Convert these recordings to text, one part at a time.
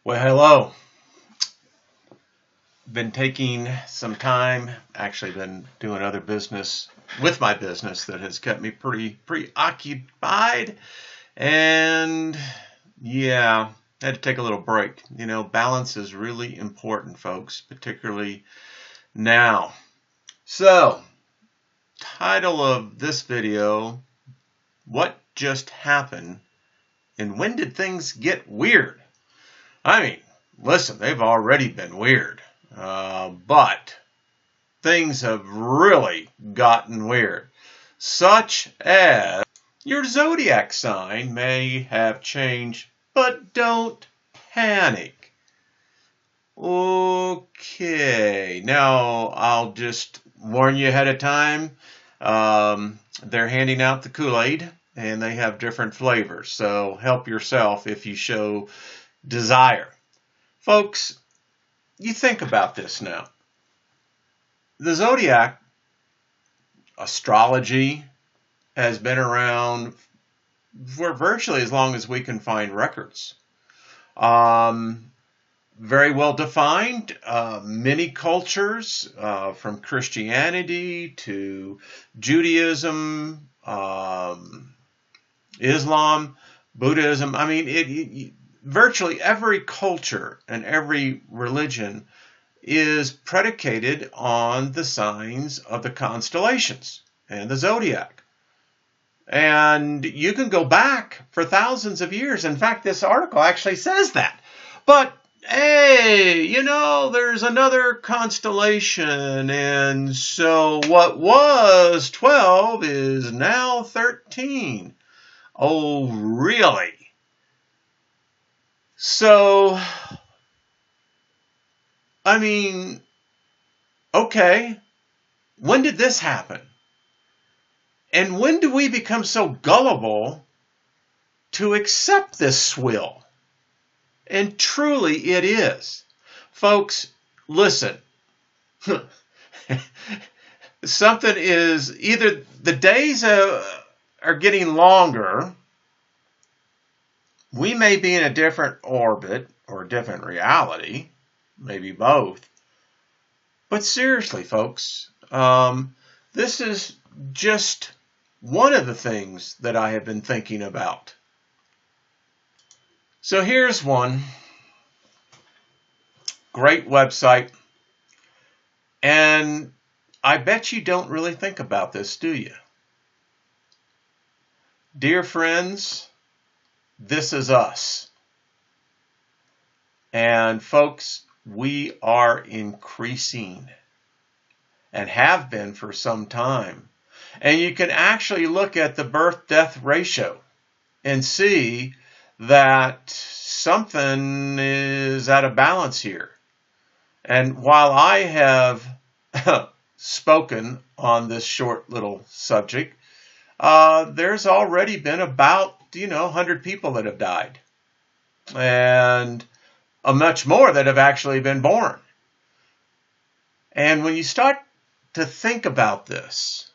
Well, hello. Been taking some time, actually been doing other business with my business that has kept me pretty occupied. And yeah, had to take a little break. You know, balance is really important, folks, particularly now. So, title of this video, What Just Happened and When Did Things Get Weird? I mean, listen, they've already been weird. But things have really gotten weird, such as your zodiac sign may have changed, but don't panic. Okay, now I'll just warn you ahead of time. They're handing out the Kool-Aid, and they have different flavors, so help yourself if you show desire. Folks, you think about this now. The zodiac, astrology, has been around for virtually as long as we can find records. Very well defined. Many cultures, from Christianity to Judaism, Islam, Buddhism. I mean, virtually every culture and every religion is predicated on the signs of the constellations and the zodiac. And you can go back for thousands of years. In fact, this article actually says that. But hey, you know, there's another constellation, and so what was 12 is now 13. Oh, really? So, I mean, okay, when did this happen? And when do we become so gullible to accept this swill? And truly it is. Folks, listen. Something is either the days are getting longer, we may be in a different orbit or a different reality, maybe both. But seriously, folks, this is just one of the things that I have been thinking about. So here's one. Great website. And I bet you don't really think about this, do you? Dear friends, this is us. And folks, we are increasing and have been for some time. And you can actually look at the birth-death ratio and see that something is out of balance here. And while I have spoken on this short little subject, there's already been about, 100 people that have died. And much more that have actually been born. And when you start to think about this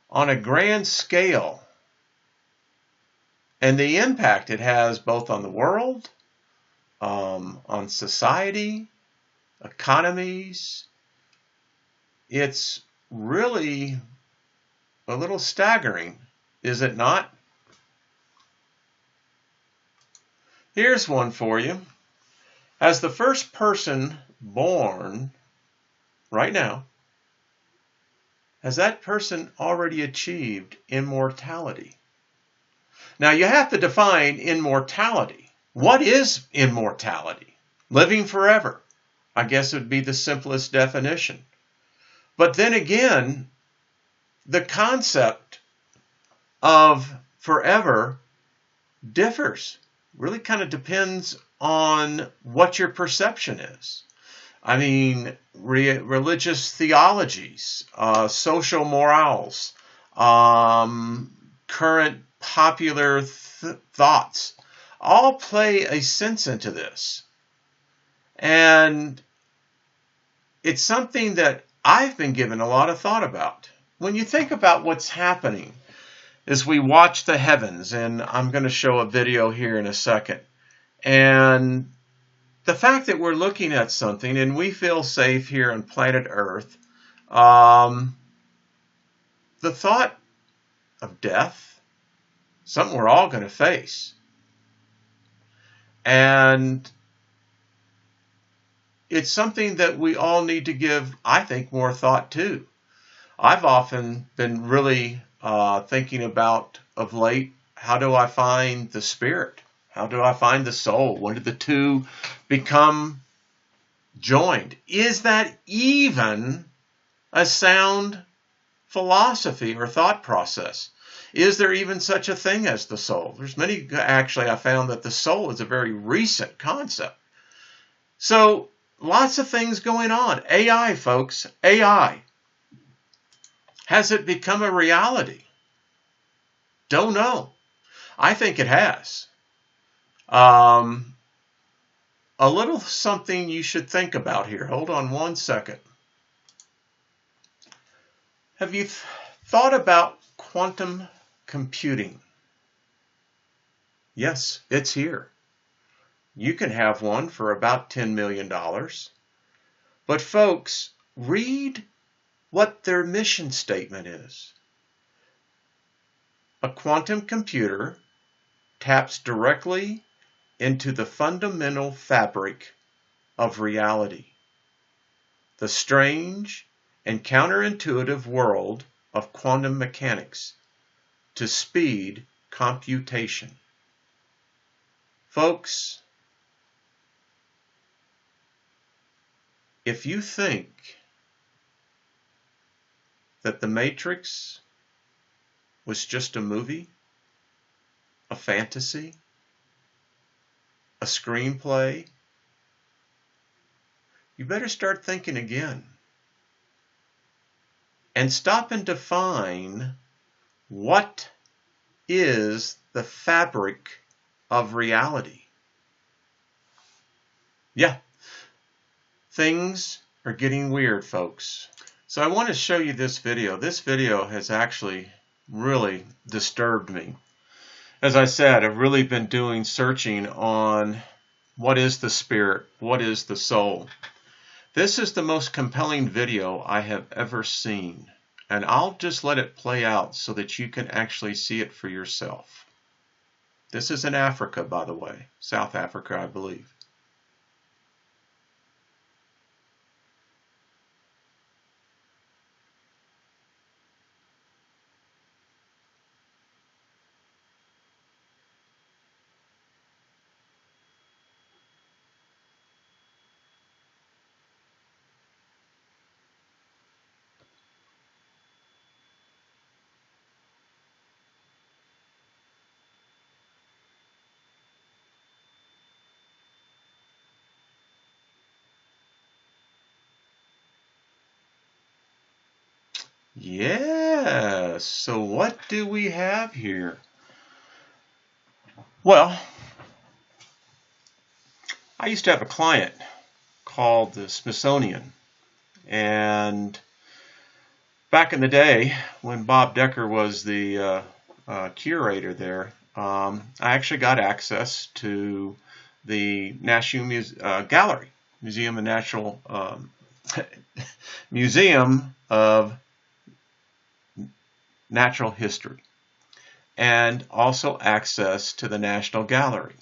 on a grand scale and the impact it has both on the world, on society, economies, it's really a little staggering, is it not? Here's one for you. As the first person born right now, has that person already achieved immortality? Now you have to define immortality. What is immortality? Living forever. I guess it would be the simplest definition. But then again, the concept of forever differs. Really kind of depends on what your perception is. I mean, religious theologies, social morals, current popular thoughts, all play a sense into this. And it's something that I've been given a lot of thought about. When you think about what's happening as we watch the heavens, and I'm going to show a video here in a second, and the fact that we're looking at something and we feel safe here on planet Earth, the thought of death, something we're all going to face. And it's something that we all need to give, I think, more thought to. I've often been really thinking about, of late, how do I find the spirit? How do I find the soul? When did the two become joined? Is that even a sound philosophy or thought process? Is there even such a thing as the soul? There's many, actually, I found that the soul is a very recent concept. So, lots of things going on. AI, folks, AI. Has it become a reality? Don't know. I think it has. A little something you should think about here. Hold on one second. Have you thought about quantum computing? Yes, it's here. You can have one for about $10 million. But folks, read what their mission statement is. A quantum computer taps directly into the fundamental fabric of reality, the strange and counterintuitive world of quantum mechanics, to speed computation. Folks, if you think that the Matrix was just a movie, a fantasy, a screenplay, you better start thinking again. And stop and define what is the fabric of reality. Yeah, things are getting weird, folks. So I want to show you this video. This video has actually really disturbed me. As I said, I've really been doing searching on what is the spirit, what is the soul. This is the most compelling video I have ever seen, and I'll just let it play out so that you can actually see it for yourself. This is in Africa, by the way, South Africa, I believe. Yes, so what do we have here? Well, I used to have a client called the Smithsonian, and back in the day when Bob Decker was the curator there, I actually got access to the National Gallery, Museum of Natural Museum of Natural History, and also access to the National Gallery.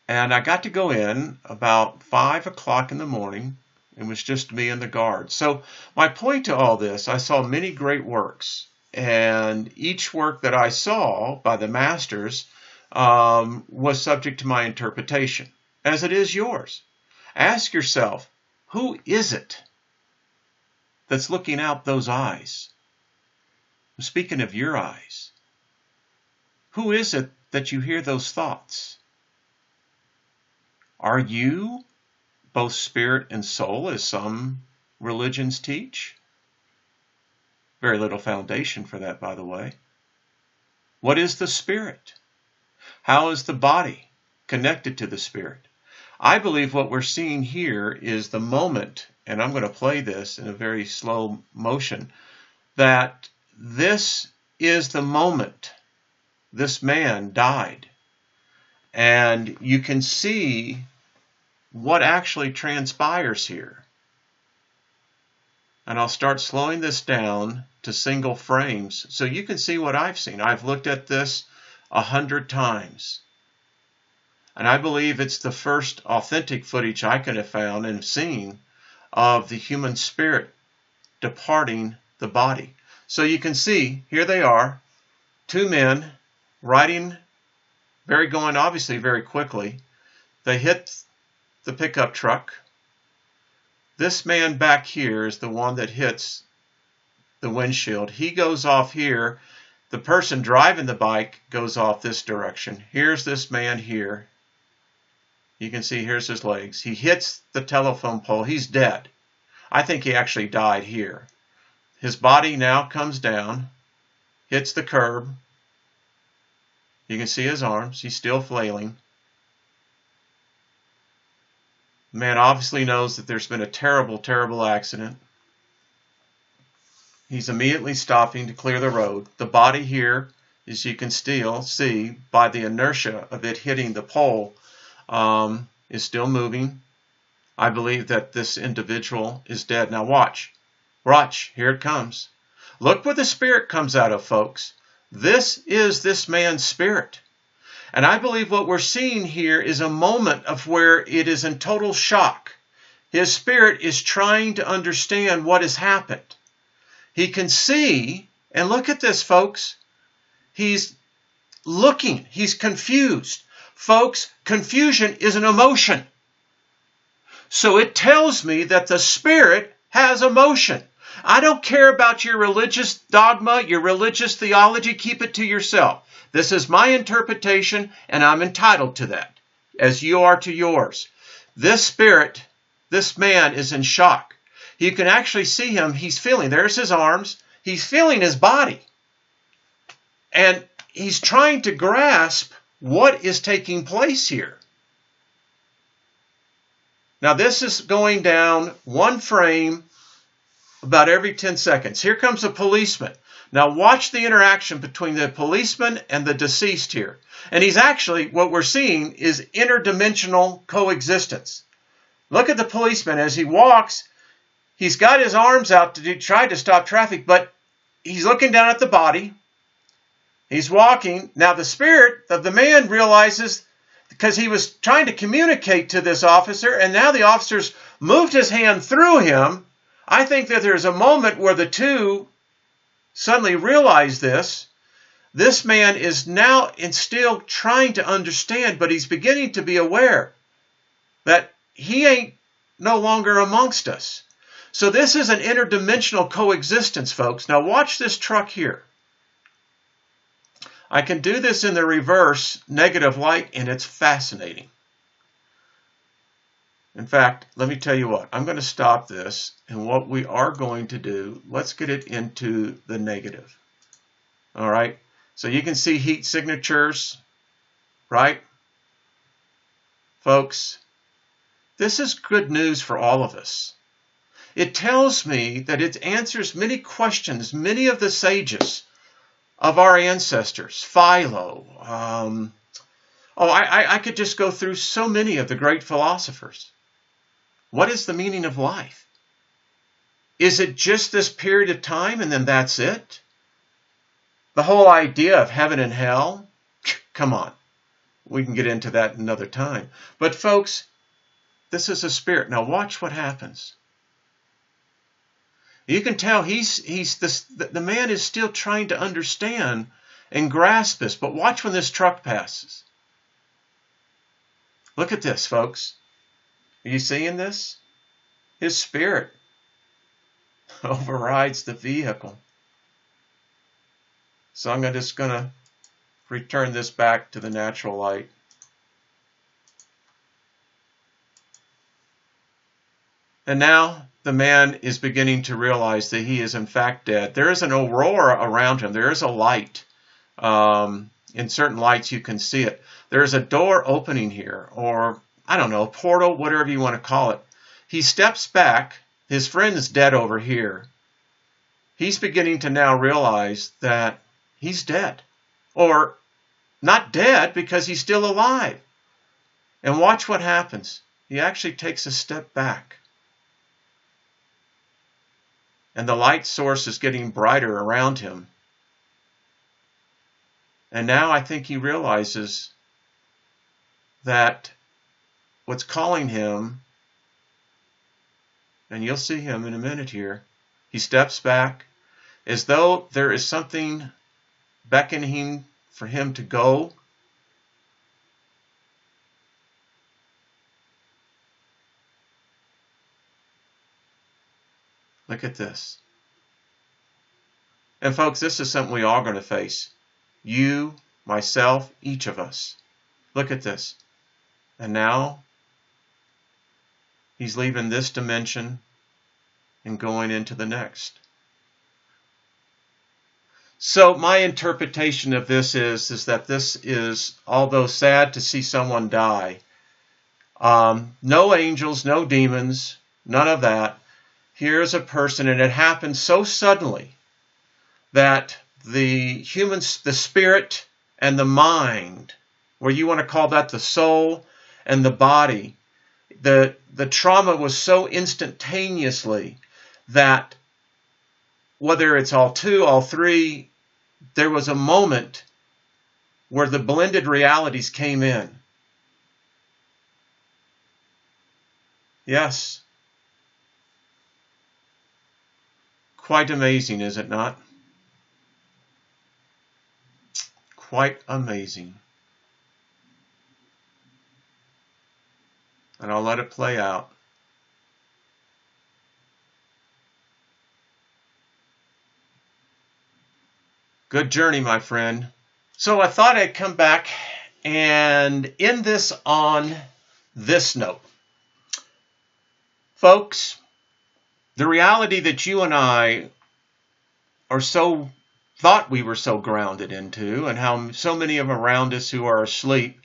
And I got to go in about 5 o'clock in the morning. It was just me and the guard. So my point to all this, I saw many great works, and each work that I saw by the masters was subject to my interpretation, as it is yours. Ask yourself, who is it that's looking out those eyes? I'm speaking of your eyes. Who is it that you hear those thoughts? Are you both spirit and soul, as some religions teach? Very little foundation for that, by the way. What is the spirit? How is the body connected to the spirit? I believe what we're seeing here is the moment, and I'm going to play this in a very slow motion, that this is the moment this man died. And you can see what actually transpires here. And I'll start slowing this down to single frames so you can see what I've seen. I've looked at this 100 times. And I believe it's the first authentic footage I could have found and seen of the human spirit departing the body. So you can see, here they are, two men riding, going obviously very quickly. They hit the pickup truck. This man back here is the one that hits the windshield. He goes off here. The person driving the bike goes off this direction. Here's this man here. You can see here's his legs. He hits the telephone pole. He's dead. I think he actually died here. His body now comes down, hits the curb. You can see his arms. He's still flailing. The man obviously knows that there's been a terrible, terrible accident. He's immediately stopping to clear the road. The body here, as you can still see by the inertia of it hitting the pole, is still moving. I believe that this individual is dead. Now watch. Watch. Here it comes. Look where the spirit comes out of, folks. This is this man's spirit. And I believe what we're seeing here is a moment of where it is in total shock. His spirit is trying to understand what has happened. He can see, and look at this, folks. He's looking. He's confused. Folks, confusion is an emotion. So it tells me that the spirit has emotion. I don't care about your religious dogma, your religious theology. Keep it to yourself. This is my interpretation, and I'm entitled to that, as you are to yours. This spirit, this man is in shock. You can actually see him. He's feeling. There's his arms. He's feeling his body. And he's trying to grasp what is taking place here. Now, this is going down one frame about every 10 seconds. Here comes a policeman. Now watch the interaction between the policeman and the deceased here. And he's actually, what we're seeing is interdimensional coexistence. Look at the policeman as he walks. He's got his arms out to try to stop traffic, but he's looking down at the body. He's walking. Now the spirit of the man realizes, because he was trying to communicate to this officer, and now the officer's moved his hand through him. I think that there's a moment where the two suddenly realize this. This man is now still trying to understand, but he's beginning to be aware that he ain't no longer amongst us. So this is an interdimensional coexistence, folks. Now watch this truck here. I can do this in the reverse negative light, and it's fascinating. In fact, let me tell you what. I'm going to stop this, and what we are going to do, let's get it into the negative. All right? So you can see heat signatures, right? Folks, this is good news for all of us. It tells me that it answers many questions, many of the sages of our ancestors, Philo. I could just go through so many of the great philosophers. What is the meaning of life? Is it just this period of time and then that's it? The whole idea of heaven and hell? Come on. We can get into that another time. But folks, this is a spirit. Now watch what happens. You can tell the man is still trying to understand and grasp this. But watch when this truck passes. Look at this, folks. Are you seeing this? His spirit overrides the vehicle. So I'm just going to return this back to the natural light. And now the man is beginning to realize that he is in fact dead. There is an aurora around him. There is a light. In certain lights you can see it. There is a door opening here, or I don't know, a portal, whatever you want to call it. He steps back. His friend is dead over here. He's beginning to now realize that he's dead. Or not dead because he's still alive. And watch what happens. he actually takes a step back. And the light source is getting brighter around him. And now I think he realizes that what's calling him, and you'll see him in a minute here, he steps back as though there is something beckoning for him to go. Look at this. And folks, this is something we all are going to face. You, myself, each of us. Look at this. And now he's leaving this dimension and going into the next. So my interpretation of this is that this is, although sad to see someone die, no angels, no demons, none of that. Here's a person, and it happened so suddenly that the spirit and the mind, where you want to call that the soul and the body, the trauma was so instantaneously that whether it's all two, all three, there was a moment where the blended realities came in. Yes. Quite amazing, is it not? Quite amazing. And I'll let it play out. Good journey, my friend. So I thought I'd come back and end this on this note. Folks, the reality that you and I thought we were so grounded into, and how so many of them around us who are asleep,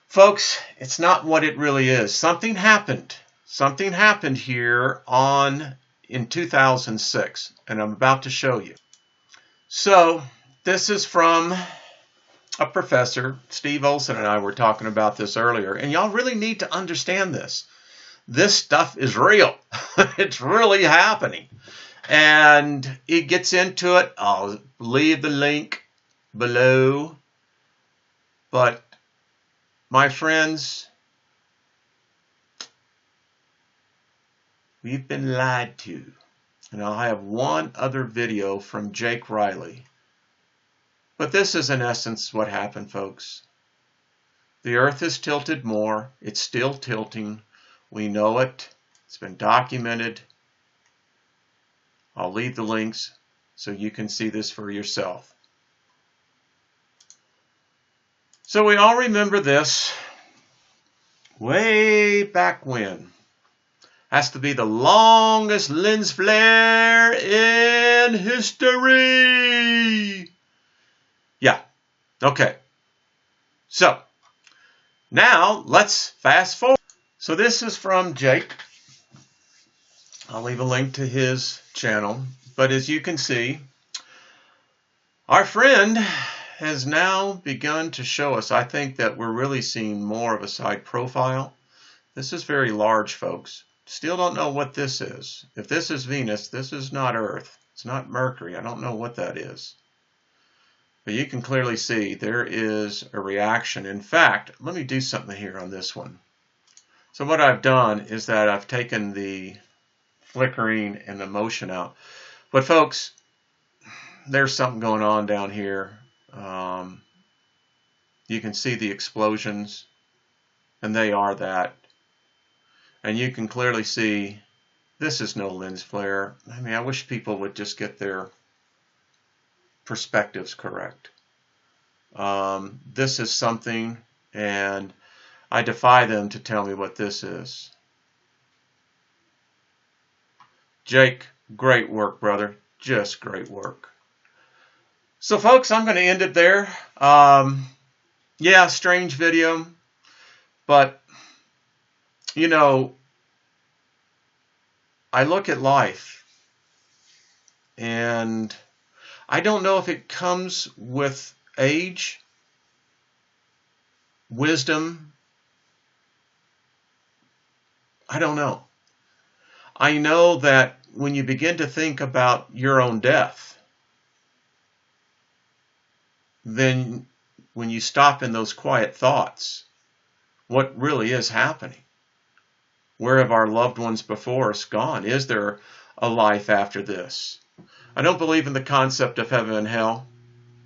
folks, it's not what it really is. Something happened. Something happened here in 2006, and I'm about to show you. So this is from a professor. Steve Olson and I were talking about this earlier, and y'all really need to understand this. This stuff is real. It's really happening. And it gets into it. I'll leave the link below. But my friends, we've been lied to. And I'll have one other video from Jake Riley. But this is in essence what happened, folks. The earth is tilted more. It's still tilting. We know it. It's been documented. I'll leave the links so you can see this for yourself. So we all remember this way back when. Has to be the longest lens flare in history. Yeah. Okay. So now let's fast forward. So this is from Jake. I'll leave a link to his channel. But as you can see, our friend has now begun to show us, I think that we're really seeing more of a side profile. This is very large, folks. Still don't know what this is. If this is Venus, this is not Earth. It's not Mercury. I don't know what that is. But you can clearly see there is a reaction. In fact, let me do something here on this one. So what I've done is that I've taken the flickering and the motion out. But folks, there's something going on down here. You can see the explosions, and they are that. And you can clearly see this is no lens flare. I mean, I wish people would just get their perspectives correct. This is something, and I defy them to tell me what this is. Jake, great work, brother. Just great work. So, folks, I'm going to end it there. Yeah, strange video, but you know, I look at life, and I don't know if it comes with age, wisdom, I don't know. I know that when you begin to think about your own death, then when you stop in those quiet thoughts, what really is happening? Where have our loved ones before us gone? Is there a life after this? I don't believe in the concept of heaven and hell,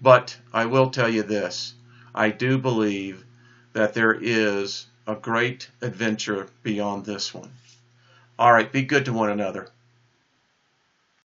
but I will tell you this. I do believe that there is a great adventure beyond this one. All right, be good to one another.